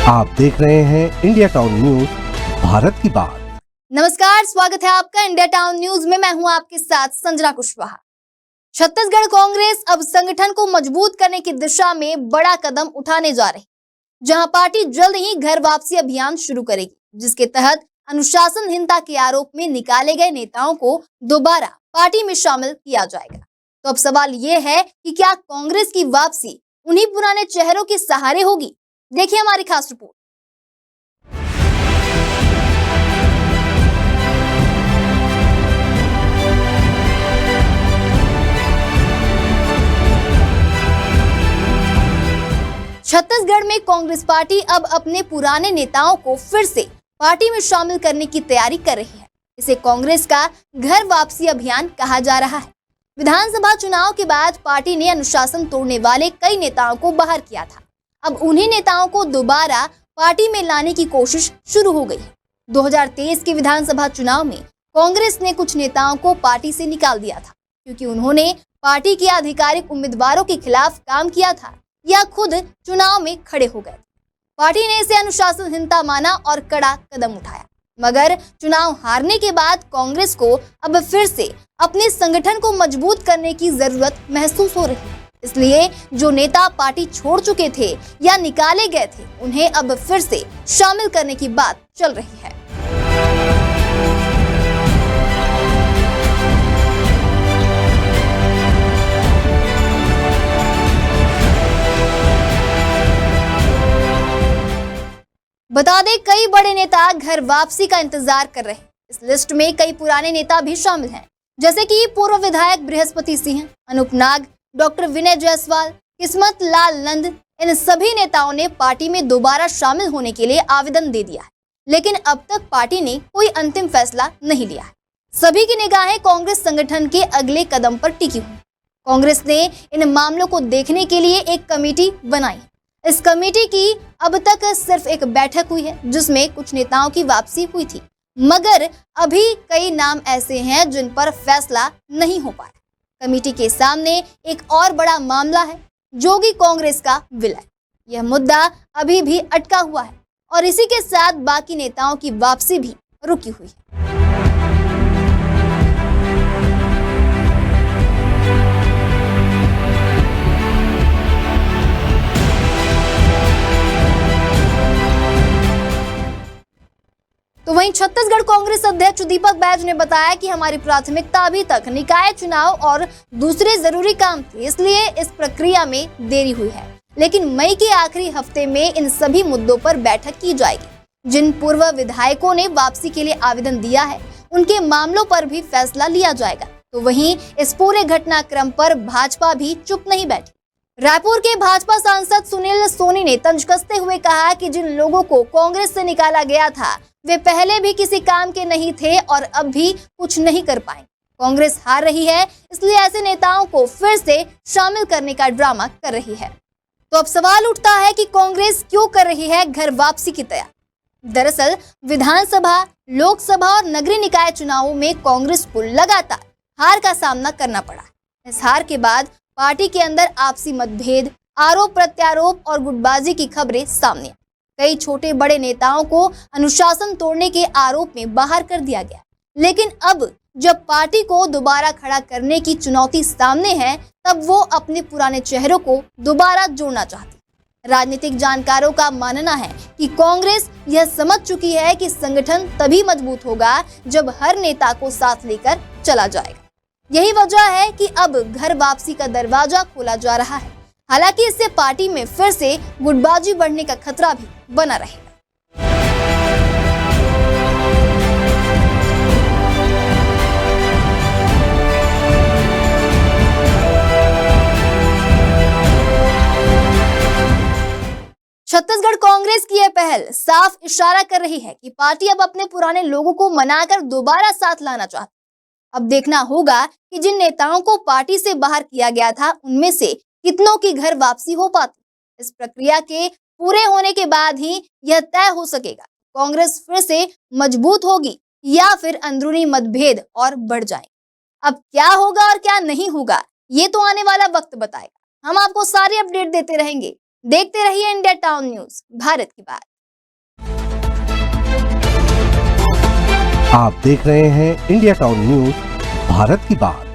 आप देख रहे हैं इंडिया टाउन न्यूज, भारत की बात। नमस्कार, स्वागत है आपका इंडिया टाउन न्यूज में। मैं हूं आपके साथ संजना कुशवाहा। छत्तीसगढ़ कांग्रेस अब संगठन को मजबूत करने की दिशा में बड़ा कदम उठाने जा रही, जहां पार्टी जल्द ही घर वापसी अभियान शुरू करेगी, जिसके तहत अनुशासनहीनता के आरोप में निकाले गए नेताओं को दोबारा पार्टी में शामिल किया जाएगा। तो अब सवाल ये है कि क्या कांग्रेस की वापसी उन्हीं पुराने चेहरों के सहारे होगी? देखिए हमारी खास रिपोर्ट। छत्तीसगढ़ में कांग्रेस पार्टी अब अपने पुराने नेताओं को फिर से पार्टी में शामिल करने की तैयारी कर रही है। इसे कांग्रेस का घर वापसी अभियान कहा जा रहा है। विधानसभा चुनाव के बाद पार्टी ने अनुशासन तोड़ने वाले कई नेताओं को बाहर किया था। अब उन्हीं नेताओं को दोबारा पार्टी में लाने की कोशिश शुरू हो गई है। 2023 के विधानसभा चुनाव में कांग्रेस ने कुछ नेताओं को पार्टी से निकाल दिया था, क्योंकि उन्होंने पार्टी के आधिकारिक उम्मीदवारों के खिलाफ काम किया था या खुद चुनाव में खड़े हो गए। पार्टी ने इसे अनुशासनहीनता माना और कड़ा कदम उठाया, मगर चुनाव हारने के बाद कांग्रेस को अब फिर से अपने संगठन को मजबूत करने की जरूरत महसूस हो रही है। इसलिए जो नेता पार्टी छोड़ चुके थे या निकाले गए थे, उन्हें अब फिर से शामिल करने की बात चल रही है। बता दें, कई बड़े नेता घर वापसी का इंतजार कर रहे हैं। इस लिस्ट में कई पुराने नेता भी शामिल हैं, जैसे कि पूर्व विधायक बृहस्पति सिंह, अनूप नाग, डॉक्टर विनय जायसवाल, किस्मत लाल नंद। इन सभी नेताओं ने पार्टी में दोबारा शामिल होने के लिए आवेदन दे दिया है, लेकिन अब तक पार्टी ने कोई अंतिम फैसला नहीं लिया है। सभी की निगाहें कांग्रेस संगठन के अगले कदम पर टिकी हुई। कांग्रेस ने इन मामलों को देखने के लिए एक कमेटी बनाई। इस कमेटी की अब तक सिर्फ एक बैठक हुई है, जिसमें कुछ नेताओं की वापसी हुई थी, मगर अभी कई नाम ऐसे हैं जिन पर फैसला नहीं हो पाया। कमेटी के सामने एक और बड़ा मामला है, जो कि कांग्रेस का विलय। यह मुद्दा अभी भी अटका हुआ है और इसी के साथ बाकी नेताओं की वापसी भी रुकी हुई है। तो वहीं छत्तीसगढ़ कांग्रेस अध्यक्ष दीपक बैज ने बताया कि हमारी प्राथमिकता अभी तक निकाय चुनाव और दूसरे जरूरी काम थे, इसलिए इस प्रक्रिया में देरी हुई है। लेकिन मई के आखिरी हफ्ते में इन सभी मुद्दों पर बैठक की जाएगी। जिन पूर्व विधायकों ने वापसी के लिए आवेदन दिया है, उनके मामलों पर भी फैसला लिया जाएगा। तो वहीं इस पूरे घटनाक्रम पर भाजपा भी चुप नहीं बैठी। रायपुर के भाजपा सांसद सुनील सोनी ने तंज कसते हुए कहा कि जिन लोगों को कांग्रेस से निकाला गया था, वे पहले भी किसी काम के नहीं थे और अब भी कुछ नहीं कर पाए। कांग्रेस हार रही है, इसलिए ऐसे नेताओं को फिर से शामिल करने का ड्रामा कर रही है। तो अब सवाल उठता है कि कांग्रेस क्यों कर रही है घर वापसी की तैयारी। दरअसल विधानसभा, लोकसभा और नगरीय निकाय चुनावों में कांग्रेस को लगातार हार का सामना करना पड़ा। इस हार के बाद पार्टी के अंदर आपसी मतभेद, आरोप प्रत्यारोप और गुटबाजी की खबरें सामने। कई छोटे बड़े नेताओं को अनुशासन तोड़ने के आरोप में बाहर कर दिया गया। लेकिन अब जब पार्टी को दोबारा खड़ा करने की चुनौती सामने है, तब वो अपने पुराने चेहरों को दोबारा जोड़ना चाहती। राजनीतिक जानकारों का मानना है कि कांग्रेस यह समझ चुकी है कि संगठन तभी मजबूत होगा जब हर नेता को साथ लेकर चला जाएगा। यही वजह है कि अब घर वापसी का दरवाजा खोला जा रहा है। हालांकि इससे पार्टी में फिर से गुटबाजी बढ़ने का खतरा भी बना रहेगा। छत्तीसगढ़ कांग्रेस की यह पहल साफ इशारा कर रही है कि पार्टी अब अपने पुराने लोगों को मनाकर दोबारा साथ लाना चाहती है। अब देखना होगा कि जिन नेताओं को पार्टी से बाहर किया गया था, उनमें से कितनों की घर वापसी हो पाती। इस प्रक्रिया के पूरे होने के बाद ही यह तय हो सकेगा कांग्रेस फिर से मजबूत होगी या फिर अंदरूनी मतभेद और बढ़ जाएंगे। अब क्या होगा और क्या नहीं होगा, ये तो आने वाला वक्त बताएगा। हम आपको सारी अपडेट देते रहेंगे। देखते रहिए इंडिया टाउन न्यूज, भारत की बात। आप देख रहे हैं इंडिया टाउन न्यूज, भारत की बात।